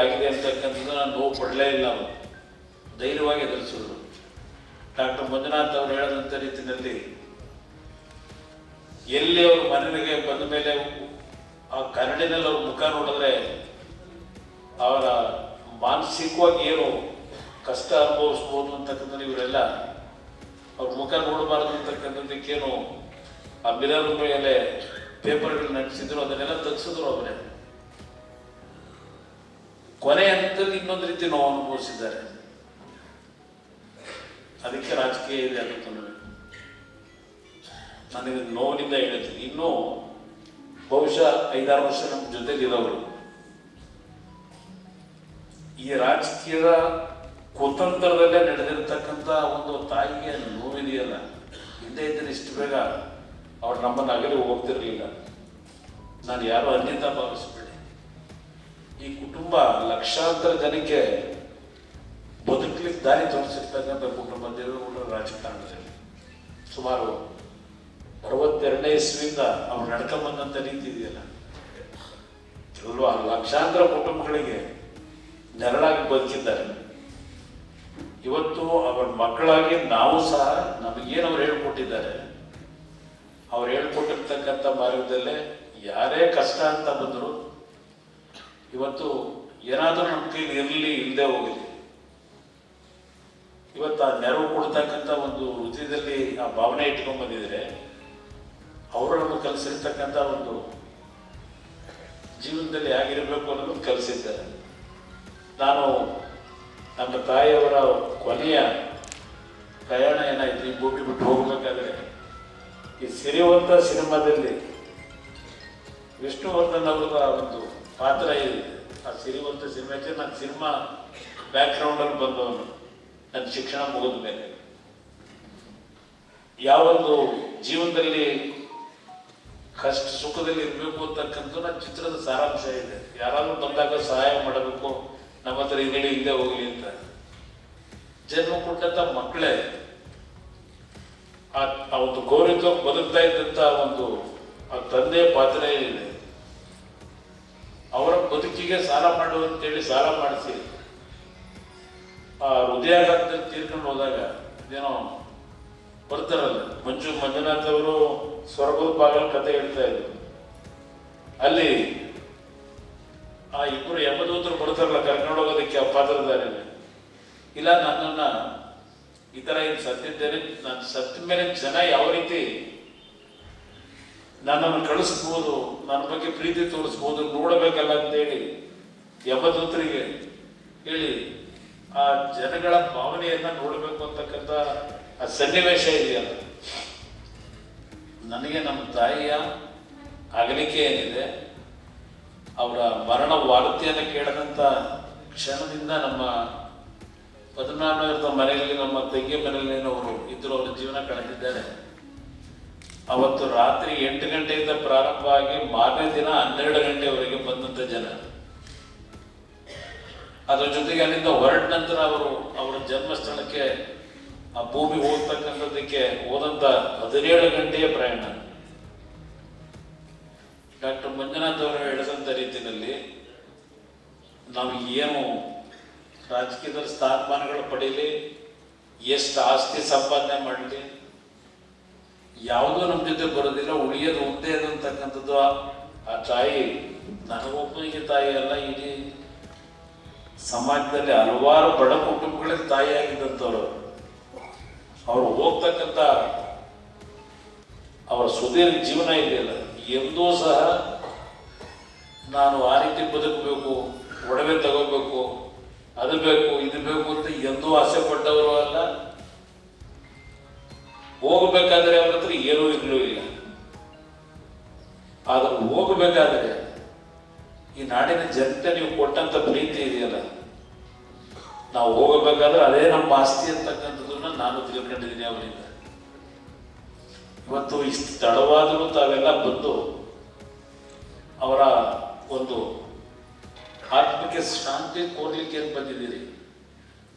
ಆಗಿದೆ ಅಂತಕ್ಕಂಥದ್ದು ನಾನು ನೋವು ಪಡಲೇ ಇಲ್ಲ. ಅವರು ಧೈರ್ಯವಾಗಿ ಎದುರಿಸಿದ್ರು. ಡಾಕ್ಟರ್ ಮಂಜುನಾಥ್ ಅವರು ಹೇಳಿದಂಥ ರೀತಿಯಲ್ಲಿ ಎಲ್ಲಿ ಅವರು ಮನೆಗೆ ಬಂದ ಮೇಲೆ ಆ ಕನ್ನಡಿನಲ್ಲಿ ಅವ್ರ ಮುಖ ನೋಡಿದ್ರೆ ಅವರ ಮಾನಸಿಕವಾಗಿ ಏನು ಕಷ್ಟ ಅನುಭವಿಸ್ಬೋದು ಅಂತಕ್ಕಂಥದ್ದು ಇವರೆಲ್ಲ ಅವ್ರ ಮುಖ ನೋಡಬಾರ್ದು ಅಂತಕ್ಕಂಥದ್ದಕ್ಕೇನು ಆ ಮಿರರ್ ಮೇಲೆ ಪೇಪರ್ಗಳು ನಡೆಸಿದ್ರು, ಅದನ್ನೆಲ್ಲ ತೆಗೆಸಿದ್ರು. ಅವರೇ ಕೊನೆ ಹಂತದಲ್ಲಿ ಇನ್ನೊಂದು ರೀತಿ ನೋವು ಅನುಭವಿಸಿದ್ದಾರೆ. ಅದಕ್ಕೆ ರಾಜಕೀಯ ಇದೆ ಅಂತ ನನಗೆ ನೋವಿನಿಂದ ಹೇಳ್ತೀನಿ. ಇನ್ನೂ ಬಹುಶಃ 5-6 ವರ್ಷ ನಮ್ಮ ಜೊತೆಲಿರೋರು ಈ ರಾಜಕೀಯದ ಕುತಂತ್ರದಲ್ಲೇ ನಡೆದಿರ್ತಕ್ಕಂಥ ಒಂದು ತಾಯಿಗೆ ನೋವಿದೆಯಲ್ಲ, ಹಿಂದೆ ಇದ್ದರೆ ಇಷ್ಟು ಬೇಗ ಅವ್ರು ನಮ್ಮನ್ನು ಅಗಲಿ ಹೋಗ್ತಿರ್ಲಿಲ್ಲ. ನಾನು ಯಾರು ಅನ್ಯತಾ ಭಾವಿಸ್ಬೇಡಿ. ಈ ಕುಟುಂಬ ಲಕ್ಷಾಂತರ ಜನಕ್ಕೆ ಬದುಕಲಿಕ್ಕೆ ದಾರಿ ತೋರಿಸಿರ್ತಕ್ಕಂಥ ಕುಟುಂಬದವರು ರಾಜಕಾರಣದಲ್ಲಿ ಸುಮಾರು 62ನೇ ಇಸ್ವಿಯಿಂದ ಅವ್ರು ನಡ್ಕೊಂಬಂದಂಥ ರೀತಿ ಇದೆಯಲ್ಲ, ಕೆಲವು ಲಕ್ಷಾಂತರ ಕುಟುಂಬಗಳಿಗೆ ನೆರಳಾಗಿ ಬದುಕಿದ್ದಾರೆ. ಇವತ್ತು ಅವರ ಮಕ್ಕಳಾಗಿ ನಾವು ಸಹ ನಮಗೇನು ಅವ್ರು ಹೇಳ್ಕೊಟ್ಟಿದ್ದಾರೆ, ಅವ್ರು ಹೇಳ್ಕೊಟ್ಟಿರ್ತಕ್ಕಂಥ ಮಾರ್ಗದಲ್ಲೇ ಯಾರೇ ಕಷ್ಟ ಅಂತ ಬಂದರು ಇವತ್ತು ಏನಾದರೂ ನಮ್ಮ ಕೈಲಿ ಇರಲಿ ಇಲ್ಲದೆ ಹೋಗಲಿ, ಇವತ್ತು ಆ ನೆರವು ಕೊಡ್ತಕ್ಕಂಥ ಒಂದು ಹೃದಯದಲ್ಲಿ ಆ ಭಾವನೆ ಇಟ್ಕೊಂಡ್ಬಂದಿದ್ರೆ ಅವರು ನಮಗೆ ಕಲಿಸಿರ್ತಕ್ಕಂಥ ಒಂದು ಜೀವನದಲ್ಲಿ ಹೇಗಿರಬೇಕು ಅನ್ನೋದು ಕಲಿಸಿದ್ದಾರೆ. ನಾನು ನಮ್ಮ ತಾಯಿಯವರ ಕೊನೆಯ ಪ್ರಯಾಣ ಏನಾಯ್ತು, ಈ ಭೂಮಿ ಬಿಟ್ಟು ಹೋಗ್ಬೇಕಾದ್ರೆ ಈ ಸಿರಿವಂತ ಸಿನಿಮಾದಲ್ಲಿ ವಿಷ್ಣುವರ್ಧನ್ ಅವರ ಒಂದು ಪಾತ್ರ ಇದೆ. ಆ ಸಿರಿವಂತ ಸಿನಿಮಾಕ್ಕೆ ನಾನು ಸಿನಿಮಾ ಬ್ಯಾಕ್ಗ್ರೌಂಡಲ್ಲಿ ಬಂದವನು. ನನ್ನ ಶಿಕ್ಷಣ ಮುಗಿದ ಮೇಲೆ ಯಾವೊಂದು ಜೀವನದಲ್ಲಿ ಕಷ್ಟ ಸುಖದಲ್ಲಿ ಇರಬೇಕು ಅಂತಕ್ಕಂಥ ನನ್ನ ಚಿತ್ರದ ಸಾರಾಂಶ ಇದೆ. ಯಾರಾದ್ರೂ ಬಂದಾಗ ಸಹಾಯ ಮಾಡಬೇಕು, ನಮ್ಮ ಹತ್ರ ಇರಲಿ ಹಿಂದೆ ಹೋಗಲಿ ಅಂತ. ಜನ್ಮ ಕೊಟ್ಟಂತ ಮಕ್ಕಳೇ ಆ ಒಂದು ಗೌರವ ಬದುಕ್ತಾ ಇದ್ದಂಥ ಒಂದು ಆ ತಂದೆಯ ಪಾತ್ರ ಏನಿದೆ, ಅವರ ಬದುಕಿಗೆ ಸಾಲ ಮಾಡುವಂತೇಳಿ ಸಾಲ ಮಾಡಿಸಿ ಆ ಹೃದಯಾಘಾತದಲ್ಲಿ ತೀರ್ಕೊಂಡು ಹೋದಾಗ ಏನೋ ಬರ್ತಾರಲ್ಲ, ಮಂಜುನಾಥ್ ಅವರು ಸ್ವರ್ಗದ ಬಾಗಲ ಕತೆ ಹೇಳ್ತಾ ಇದ್ರು. ಅಲ್ಲಿ ಆ ಇಬ್ಬರು ಯಮದೂತರು ಬರ್ತಾರಲ್ಲ ಕರ್ಕೊಂಡು ಹೋಗೋದಕ್ಕೆ ಆ ಪಾತ್ರಧಾರಿ, ಇಲ್ಲ ನನ್ನನ್ನ ಈ ತರ ಏನು ಸತ್ತಿದ್ದೇನೆ, ನಾನು ಸತ್ತ ಮೇಲೆ ಜನ ಯಾವ ರೀತಿ ನನ್ನನ್ನು ಕಳಿಸ್ಬೋದು, ನನ್ನ ಬಗ್ಗೆ ಪ್ರೀತಿ ತೋರಿಸ್ಬೋದು ನೋಡಬೇಕಲ್ಲ ಅಂತೇಳಿ ಯಮದೂತರಿಗೆ ಹೇಳಿ ಆ ಜನಗಳ ಭಾವನೆಯನ್ನ ನೋಡಬೇಕು ಅಂತಕ್ಕಂಥ ಆ ಸನ್ನಿವೇಶ ಇದೆಯಲ್ಲ, ನನಗೆ ನಮ್ಮ ತಾಯಿಯ ಅಗಲಿಕೆ ಏನಿದೆ, ಅವರ ಮರಣ ವಾರ್ತೆಯನ್ನು ಕೇಳದಂಥ ಕ್ಷಣದಿಂದ ನಮ್ಮ 14 ಮನೆಯಲ್ಲಿ ನಮ್ಮ ತಂಗಿ ಮನೆಯಲ್ಲಿ ಅವರು ಇದ್ರು, ಅವರ ಜೀವನ ಕಳೆದಿದ್ದಾರೆ. ಅವತ್ತು ರಾತ್ರಿ 8 ಗಂಟೆಯಿಂದ ಪ್ರಾರಂಭ ಆಗಿ ಮಾರನೇ ದಿನ 12 ಗಂಟೆವರೆಗೆ ಬಂದಂಥ ಜನ. ಅದ್ರ ಜೊತೆಗೆ ಅಲ್ಲಿಂದ ಹೊರಟ ನಂತರ ಅವರು ಅವರ ಜನ್ಮಸ್ಥಳಕ್ಕೆ ಆ ಭೂಮಿಗೆ ಹೋಗ್ತಕ್ಕಂಥದ್ದಕ್ಕೆ ಹೋದಂಥ 17 ಗಂಟೆಯ ಪ್ರಯಾಣ. ಡಾಕ್ಟರ್ ಮಂಜುನಾಥ್ ಅವರು ಹೇಳಿದಂಥ ರೀತಿಯಲ್ಲಿ ನಾವು ಏನು ರಾಜಕೀಯದಲ್ಲಿ ಸ್ಥಾನಮಾನಗಳು ಪಡೀಲಿ, ಎಷ್ಟು ಆಸ್ತಿ ಸಂಪಾದನೆ ಮಾಡಲಿ, ಯಾವುದೂ ನಮ್ಮ ಜೊತೆ ಬರೋದಿಲ್ಲ, ಉಳಿಯೋದು ಒಂದೇ ಅಂತಕ್ಕಂಥದ್ದು ಆ ತಾಯಿ ನನಗೊಬ್ಬನಿಗೆ ತಾಯಿ ಅಲ್ಲ, ಇಡೀ ಸಮಾಜದಲ್ಲಿ ಹಲವಾರು ಬಡ ಕುಟುಂಬಗಳಿಗೆ ತಾಯಿಯಾಗಿದ್ದಂಥವ್ರು. ಅವರು ಹೋಗ್ತಕ್ಕಂಥ ಅವರ ಸುದೀರ್ಘ ಜೀವನ ಇದೆಯಲ್ಲ, ಎಂದೂ ಸಹ ನಾನು ಆ ರೀತಿ ಬದುಕಬೇಕು, ಒಡವೆ ತಗೋಬೇಕು, ಅದು ಬೇಕು ಇದು ಬೇಕು ಅಂತ ಎಂದೂ ಆಸೆ ಪಟ್ಟವರು ಅಲ್ಲ. ಹೋಗಬೇಕಾದ್ರೆ ಅವ್ರ ಹತ್ರ ಏನೂ ಇರಲೂ ಇಲ್ಲ. ಆದ್ರೆ ಹೋಗಬೇಕಾದ್ರೆ ಈ ನಾಡಿನ ಜನತೆ ನೀವು ಕೊಟ್ಟಂತ ಪ್ರೀತಿ ಇದೆಯಲ್ಲ, ನಾವು ಹೋಗಬೇಕಾದ್ರೆ ಅದೇ ನಮ್ಮ ಆಸ್ತಿ ಅಂತಕ್ಕಂಥದ್ದನ್ನ ನಾನು ತಿಳ್ಕೊಂಡಿದ್ದೀನಿ ಅವರಿಂದ. ಇವತ್ತು ಇಷ್ಟು ತಡವಾದರೂ ತಾವೆಲ್ಲ ಬಂದು ಅವರ ಒಂದು ಆತ್ಮಕ್ಕೆ ಶಾಂತಿ ಕೋರ್ಲಿಕ್ಕೆ ಅಂತ ಬಂದಿದ್ದೀರಿ.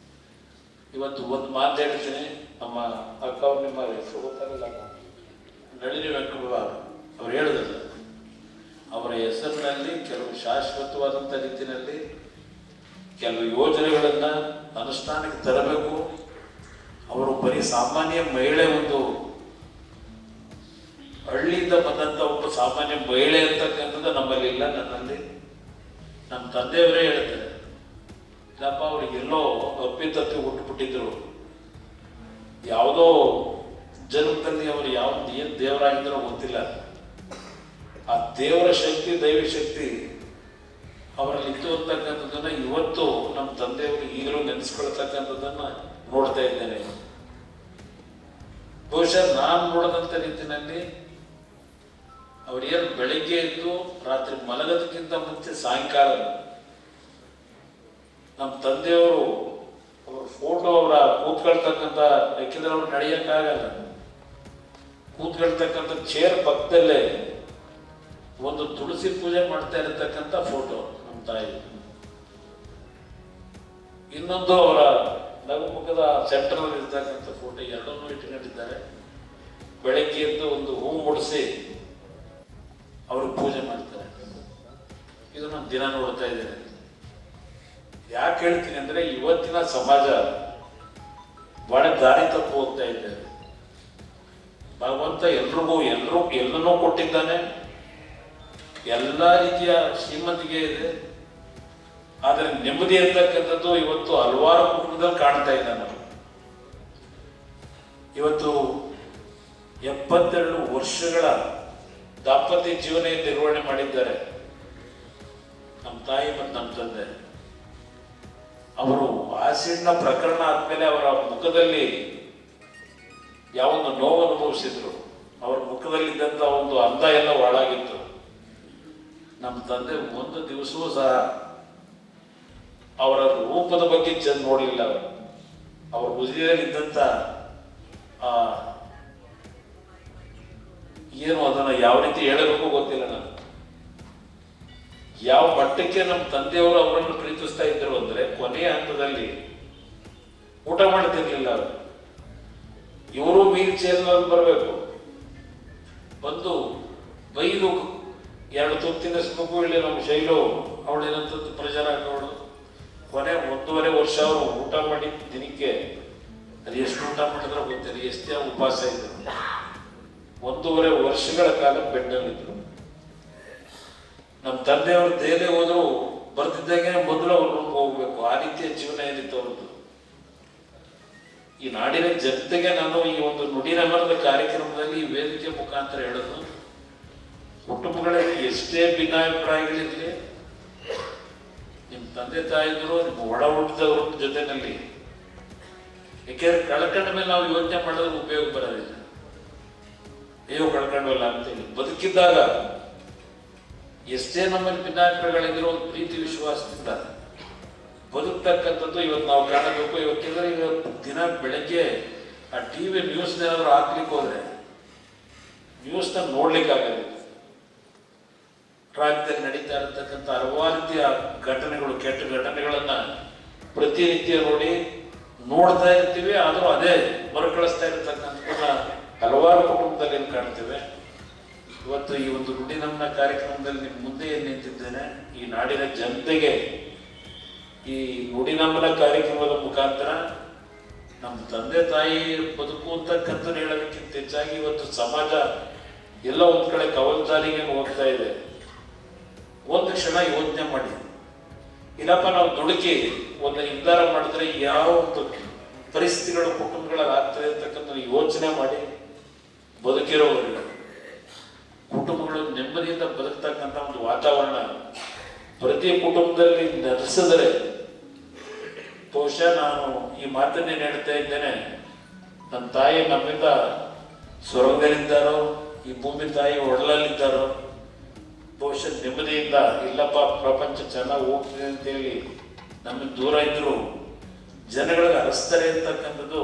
ಇವತ್ತು ಒಂದು ಮಾತು ಹೇಳ್ತೀನಿ, ನಮ್ಮ ಅಕ್ಕ ಅವ್ರು ನಿಮ್ಮ ಹೆಸರು ಗೊತ್ತಾಗಲ್ಲ, ನಳಿನಿ ವೆಂಕಟರಾವ್ ಅವ್ರು ಹೇಳಿದ್ರು, ಅವರ ಹೆಸರಿನಲ್ಲಿ ಕೆಲವು ಶಾಶ್ವತವಾದಂಥ ರೀತಿಯಲ್ಲಿ ಕೆಲವು ಯೋಜನೆಗಳನ್ನು ಅನುಷ್ಠಾನಕ್ಕೆ ತರಬೇಕು. ಅವರು ಬರೀ ಸಾಮಾನ್ಯ ಮಹಿಳೆ, ಒಂದು ಹಳ್ಳಿಯಿಂದ ಬಂದಂಥ ಒಬ್ಬ ಸಾಮಾನ್ಯ ಮಹಿಳೆ ಅಂತಕ್ಕಂಥದ್ದು ನಮ್ಮಲ್ಲಿ ಇಲ್ಲ. ನನ್ನಲ್ಲಿ ನಮ್ಮ ತಂದೆಯವರೇ ಹೇಳ್ತಾರೆ, ಇಲ್ಲಪ್ಪ ಅವ್ರಿಗೆಲ್ಲೋ ಅಪ್ಪಿತಪ್ಪಿ ಹುಟ್ಟುಬಿಟ್ಟಿದ್ರು, ಯಾವುದೋ ಜನ್ಮದಲ್ಲಿ ಅವರು ಏನು ದೇವರಾಗಿದ್ದಾರೋ ಗೊತ್ತಿಲ್ಲ. ಆ ದೇವರ ಶಕ್ತಿ, ದೈವ ಶಕ್ತಿ ಅವರಲ್ಲಿ ಇತ್ತು ಅಂತಕ್ಕಂಥದ್ದನ್ನ ಇವತ್ತು ನಮ್ಮ ತಂದೆಯವರು ಈಗಲೂ ನೆನೆಸ್ಕೊಳ್ತಕ್ಕಂಥದ್ದನ್ನ ನೋಡ್ತಾ ಇದ್ದೇನೆ. ಬಹುಶಃ ನಾನು ನೋಡದಂಥ ರೀತಿಯಲ್ಲಿ ಅವರೇನು ಬೆಳಿಗ್ಗೆ ಎದ್ದು ರಾತ್ರಿ ಮಲಗೋದಕ್ಕಿಂತ ಮುಂಚೆ ಸಾಯಂಕಾಲ ನಮ್ಮ ತಂದೆಯವರು ಅವ್ರ ಫೋಟೋ, ಅವರ ಕೂತ್ಕೊಳ್ತಕ್ಕಂಥ, ಯಾಕೆಂದ್ರೆ ಅವ್ರು ನಡೆಯಕ್ಕಾಗಲ್ಲ, ಕೂತ್ಕೊಳ್ತಕ್ಕಂಥ ಚೇರ್ ಪಕ್ಕದಲ್ಲೇ ಒಂದು ತುಳಸಿ ಪೂಜೆ ಮಾಡ್ತಾ ಇರತಕ್ಕಂಥ ಫೋಟೋ ನಮ್ಮ ತಾಯಿ. ಇನ್ನೊಂದು ಅವರ ನಗುಮುಖದ ಸೆಂಟರ್ ಅಲ್ಲಿ ಇರ್ತಕ್ಕಂಥ ಫೋಟೋ, ಎರಡನ್ನೂ ಇಟ್ಟುಕೊಂಡಿದ್ದಾರೆ. ಬೆಳಗ್ಗೆ ಎದ್ದು ಒಂದು ಹೂ ಮುಡಿಸಿ ಅವರು ಪೂಜೆ ಮಾಡ್ತಾರೆ. ಇದು ನಾನು ದಿನ ನೋಡ್ತಾ ಇದ್ದೇನೆ. ಯಾಕೆ ಹೇಳ್ತೀನಿ ಅಂದ್ರೆ, ಇವತ್ತಿನ ಸಮಾಜ ಬಹಳ ದಾರಿ ತಪ್ಪು ಹೋಗ್ತಾ ಇದ್ದೇವೆ. ಭಗವಂತ ಎಲ್ಲನೂ ಕೊಟ್ಟಿದ್ದಾನೆ, ಎಲ್ಲ ರೀತಿಯ ಶ್ರೀಮಂತಿಗೆ ಇದೆ. ಆದರೆ ನೆಮ್ಮದಿ ಇರ್ತಕ್ಕಂಥದ್ದು ಇವತ್ತು ಹಲವಾರು ಕುಟುಂಬದಲ್ಲಿ ಕಾಣ್ತಾ ಇದ್ದಾನೆ. ಇವತ್ತು 72 ವರ್ಷಗಳ ದಾಂಪತ್ಯ ಜೀವನ ನಿರ್ವಹಣೆ ಮಾಡಿದ್ದಾರೆ ನಮ್ಮ ತಾಯಿ ಮತ್ತು ನಮ್ಮ ತಂದೆ. ಅವರು ಆಸಿಡ್ನ ಪ್ರಕರಣ ಆದ್ಮೇಲೆ ಅವರ ಮುಖದಲ್ಲಿ ಯಾವೊಂದು ನೋವು ಅನುಭವಿಸಿದ್ರು. ಅವರ ಮುಖದಲ್ಲಿದ್ದಂಥ ಒಂದು ಅಂದ ಎಲ್ಲ ಹಾಳಾಗಿತ್ತು. ನಮ್ಮ ತಂದೆ ಒಂದು ದಿವಸವೂ ಸಹ ಅವರ ರೂಪದ ಬಗ್ಗೆ ಚೆಂದ ನೋಡಲಿಲ್ಲ. ಅವರ ಹುಸಿಯಲ್ಲಿದ್ದಂಥ ಏನು ಅದನ್ನು ಯಾವ ರೀತಿ ಹೇಳಬೇಕು ಗೊತ್ತಿಲ್ಲ. ನಾನು ಯಾವ ಮಟ್ಟಕ್ಕೆ ನಮ್ಮ ತಂದೆಯವರು ಅವರನ್ನು ಪ್ರೀತಿಸ್ತಾ ಇದ್ರು ಅಂದ್ರೆ, ಕೊನೆಯ ಹಂತದಲ್ಲಿ ಊಟ ಮಾಡ್ತಿರ್ಲಿಲ್ಲ ಅವರು. ಇವರು ವೀಲ್ ಚೇರ್ನಲ್ಲಿ ಬರಬೇಕು, ಬಂದು ಬೈದು 2 ತುತ್ತಿನ ಸ್ಮಗು ಇಲ್ಲಿ ನಮ್ಮ ಶೈಲು ಅವಳೇನಂತದ್ದು ಪ್ರೆಷರ್ ಹಾಕೋಳು. ಕೊನೆ 1.5 ವರ್ಷ ಅವರು ಊಟ ಮಾಡಿ ದಿನಕ್ಕೆ ಅದು ಎಷ್ಟು ಊಟ ಮಾಡಿದ್ರೆ ಗೊತ್ತಿಲ್ಲ, ಎಷ್ಟೇ ಉಪವಾಸ ಇದ್ರು. 1.5 ವರ್ಷಗಳ ಕಾಲ ಬೆಡ್ಡಲ್ಲಿದ್ರು. ನಮ್ಮ ತಂದೆಯವರು ದೇಲೆ ಹೋದ್ರು ಬರ್ತಿದ್ದಾಗೆ ಮೊದಲು ಅವ್ರ ರೂಮ್ಗೆ ಹೋಗ್ಬೇಕು. ಆ ರೀತಿಯ ಜೀವನ ಏನಿತ್ತು ಅವ್ರದ್ದು. ಈ ನಾಡಿನ ಜನತೆಗೆ ನಾನು ಈ ಒಂದು ನುಡಿನಮನದ ಕಾರ್ಯಕ್ರಮದಲ್ಲಿ ಈ ವೇದಿಕೆ ಮುಖಾಂತರ ಹೇಳೋದು, ಕುಟುಂಬಗಳಲ್ಲಿ ಎಷ್ಟೇ ಭಿನ್ನಾಭಿಪ್ರಾಯಗಳಿರಲಿ, ನಿಮ್ಮ ತಂದೆ ತಾಯಿದ್ರು ನಿಮ್ಮ ಒಡ ಹುಟ್ಟಿದವ್ರ ಜೊತೆನಲ್ಲಿ, ಯಾಕೆಂದ್ರೆ ಕಳ್ಕೊಂಡ ಮೇಲೆ ನಾವು ಯೋಚನೆ ಮಾಡೋದ್ರ ಉಪಯೋಗ ಬರೋದಿಲ್ಲ. ಅಯ್ಯೋ ಕಳ್ಕೊಂಡವಲ್ಲ ಅಂತೇಳಿ ಬದುಕಿದ್ದಾಗ ಎಷ್ಟೇ ನಮ್ಮಲ್ಲಿ ಭಿನ್ನಾಭಿಪ್ರಾಯಗಳಿರೋ ಒಂದು ಪ್ರೀತಿ ವಿಶ್ವಾಸದಿಂದ ಬದುಕ್ತಕ್ಕಂಥದ್ದು ಇವತ್ತು ನಾವು ಕಾಣಬೇಕು. ಇವತ್ತಿದ್ರೆ ಇವತ್ತು ದಿನ ಬೆಳಗ್ಗೆ ಆ TV ನ್ಯೂಸ್ನೇನಾದ್ರು ಹಾಕ್ಲಿಕ್ಕೆ ಹೋದ್ರೆ ನ್ಯೂಸ್ನ ನೋಡ್ಲಿಕ್ಕಾಗಲ್ಲ. ರಾಜ್ಯದಲ್ಲಿ ನಡೀತಾ ಇರತಕ್ಕಂಥ ಹಲವಾರು ರೀತಿಯ ಘಟನೆಗಳು, ಕೆಟ್ಟ ಘಟನೆಗಳನ್ನ ಪ್ರತಿನಿತ್ಯ ನೋಡ್ತಾ ಇರ್ತೀವಿ. ಆದರೂ ಅದೇ ಮರುಕಳಿಸ್ತಾ ಇರತಕ್ಕಂಥ ಹಲವಾರು ಕುಟುಂಬದಲ್ಲಿ ಕಾಣ್ತೇವೆ. ಇವತ್ತು ಈ ಒಂದು ನುಡಿನಮನ ಕಾರ್ಯಕ್ರಮದಲ್ಲಿ ನಿಮ್ಮ ಮುಂದೆ ಏನು ನಿಂತಿದ್ದೇನೆ, ಈ ನಾಡಿನ ಜನತೆಗೆ ಈ ನುಡಿನಮನ ಕಾರ್ಯಕ್ರಮದ ಮುಖಾಂತರ ನಮ್ಮ ತಂದೆ ತಾಯಿ ಬದುಕು ಅಂತಕ್ಕಂಥ ಹೇಳೋದಕ್ಕಿಂತ ಹೆಚ್ಚಾಗಿ ಇವತ್ತು ಸಮಾಜ ಎಲ್ಲ ಒಂದ್ ಕಡೆ ಕವಲ್ದಾರಿಗೆ ಹೋಗ್ತಾ ಇದೆ. ಒಂದು ಕ್ಷಣ ಯೋಚನೆ ಮಾಡಿ, ಇಲ್ಲಪ್ಪ ನಾವು ದುಡುಕಿ ಒಂದು ನಿರ್ಧಾರ ಮಾಡಿದ್ರೆ ಯಾವ ಒಂದು ಪರಿಸ್ಥಿತಿಗಳು ಕುಟುಂಬಗಳಲ್ಲಿ ಆಗ್ತದೆ ಅಂತಕ್ಕಂಥ ಯೋಚನೆ ಮಾಡಿ ಬದುಕಿರೋವರಿಗೆ ಕುಟುಂಬಗಳು ನೆಮ್ಮದಿಯಿಂದ ಬದುಕ್ತಕ್ಕಂಥ ಒಂದು ವಾತಾವರಣ ಪ್ರತಿ ಕುಟುಂಬದಲ್ಲಿ ನಡೆಸಿದರೆ, ಬಹುಶಃ ನಾನು ಈ ಮಾತನ್ನೇನು ಹೇಳ್ತಾ ಇದ್ದೇನೆ, ನನ್ನ ತಾಯಿ ನಮ್ಮಿಂದ ಸ್ವರ್ಗದಲ್ಲಿದ್ದಾರೋ, ಈ ಭೂಮಿ ತಾಯಿ ಒಡಲಲ್ಲಿದ್ದಾರೋ, ಬಹುಶಃ ನೆಮ್ಮದಿಯಿಂದ ಇಲ್ಲಪ್ಪ ಪ್ರಪಂಚ ಚೆನ್ನಾಗಿ ಹೋಗ್ತಿದೆ ಅಂತೇಳಿ ನಮಗೆ ದೂರ ಇದ್ರು ಜನಗಳಿಗೆ ಅರಸ್ತಾರೆ ಅಂತಕ್ಕಂಥದ್ದು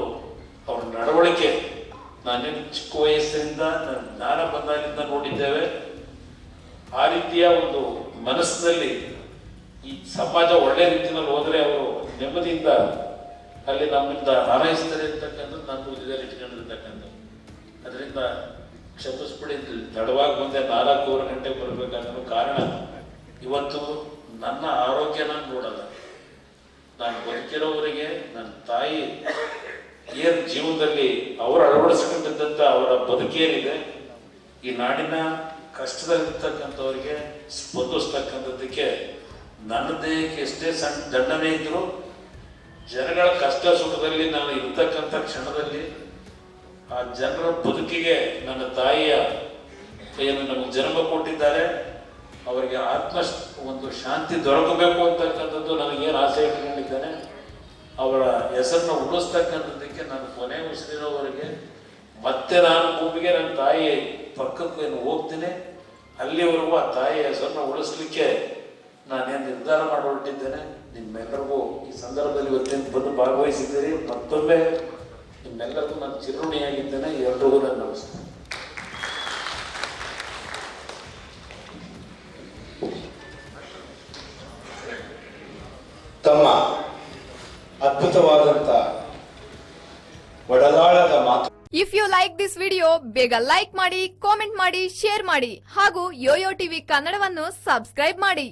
ಅವ್ರ ನಡವಳಿಕೆ ನಾನೇನು ಚಿಕ್ಕ ವಯಸ್ಸಿನಿಂದ ಜ್ಞಾನ ಬಂದಾಗಿಂದ ನೋಡಿದ್ದೇವೆ. ಆ ರೀತಿಯ ಒಂದು ಮನಸ್ಸಿನಲ್ಲಿ ಈ ಸಮಾಜ ಒಳ್ಳೆ ರೀತಿಯಲ್ಲಿ ಹೋದ್ರೆ ಅವರು ನೆಮ್ಮದಿಯಿಂದ ಅಲ್ಲಿ ನಮ್ಮಿಂದ ಹಾರೈಸ್ತಾರೆ ಅಂತಕ್ಕಂಥದ್ದು ನನ್ನ ಉದ್ಯೋಗದಲ್ಲಿ ಇಟ್ಕೊಂಡಿರ್ತಕ್ಕಂಥದ್ದು. ಅದರಿಂದ ಕ್ಷಮಿಸ್ಬಿಡಿ, ತಡವಾಗಿ ಬಂದೆ, 4-4 ಗಂಟೆಗೆ ಬರಬೇಕಾಗಿರೋ ಕಾರಣ ಇವತ್ತು ನನ್ನ ಆರೋಗ್ಯ ನಾನು ನೋಡಲ್ಲ, ನಾನು ಬದುಕಿರೋವರೆಗೆ ನನ್ನ ತಾಯಿ ಏನು ಜೀವನದಲ್ಲಿ ಅವರು ಅಳವಡಿಸ್ಕೊಂಡಿದ್ದಂಥ ಅವರ ಬದುಕೇನಿದೆ ಈ ನಾಡಿನ ಕಷ್ಟದಲ್ಲಿರ್ತಕ್ಕಂಥವ್ರಿಗೆ ಸ್ಪಂದಿಸ್ತಕ್ಕಂಥದ್ದಕ್ಕೆ ನನ್ನದೇ ಎಷ್ಟೇ ಸಣ್ಣ ದಂಡನೆ ಇದ್ರು ಜನಗಳ ಕಷ್ಟ ಸುಖದಲ್ಲಿ ನಾನು ಇರ್ತಕ್ಕಂಥ ಕ್ಷಣದಲ್ಲಿ ಆ ಜನರ ಬದುಕಿಗೆ ನನ್ನ ತಾಯಿಯ ಏನು ನಮಗೆ ಜನ್ಮ ಕೊಟ್ಟಿದ್ದಾರೆ ಅವರಿಗೆ ಒಂದು ಶಾಂತಿ ದೊರಕಬೇಕು ಅಂತಕ್ಕಂಥದ್ದು ನನಗೇನು ಆಸೆ ಇಟ್ಕೊಂಡಿದ್ದೇನೆ ಅವರ ಹೆಸರನ್ನ ಉಳಿಸ್ತಕ್ಕಂಥದ್ದಕ್ಕೆ ನಾನು ಕೊನೆ ಉಸಿರಿರೋವರೆಗೆ ಮತ್ತೆ ನಾನು ಭೂಮಿಗೆ ನನ್ನ ತಾಯಿ ಪಕ್ಕಕ್ಕೆ ಏನು ಹೋಗ್ತೀನಿ ಅಲ್ಲಿವರೆಗೂ ಆ ತಾಯಿಯ ಹೆಸರನ್ನ ಉಳಿಸ್ಲಿಕ್ಕೆ ನಾನೇನು ನಿರ್ಧಾರ ಮಾಡಿ ಹೊರಟಿದ್ದೇನೆ. ನಿಮ್ಮೆಲ್ಲರಿಗೂ ಈ ಸಂದರ್ಭದಲ್ಲಿ ಇವತ್ತೇನು ಬಂದು ಭಾಗವಹಿಸಿದ್ದೀರಿ ಮತ್ತೊಮ್ಮೆ ನಿಮ್ಮೆಲ್ಲರಿಗೂ ನಾನು ಚಿರುಣಿಯಾಗಿದ್ದೇನೆ. ಎಲ್ರಿಗೂ ನಾನು ನಮಸ್ಕಾರ. ತಮ್ಮ ಅದ್ಭುತವಾದಂತ ಒಡಲಾಳದ ಮಾತು. If you like this video ಬೇಗ ಲೈಕ್ ಮಾಡಿ, ಕಾಮೆಂಟ್ ಮಾಡಿ, ಶೇರ್ ಮಾಡಿ ಹಾಗೂ ಯೋಯೋ ಟಿವಿ ಕನ್ನಡವನ್ನು ಸಬ್ಸ್ಕ್ರೈಬ್ ಮಾಡಿ.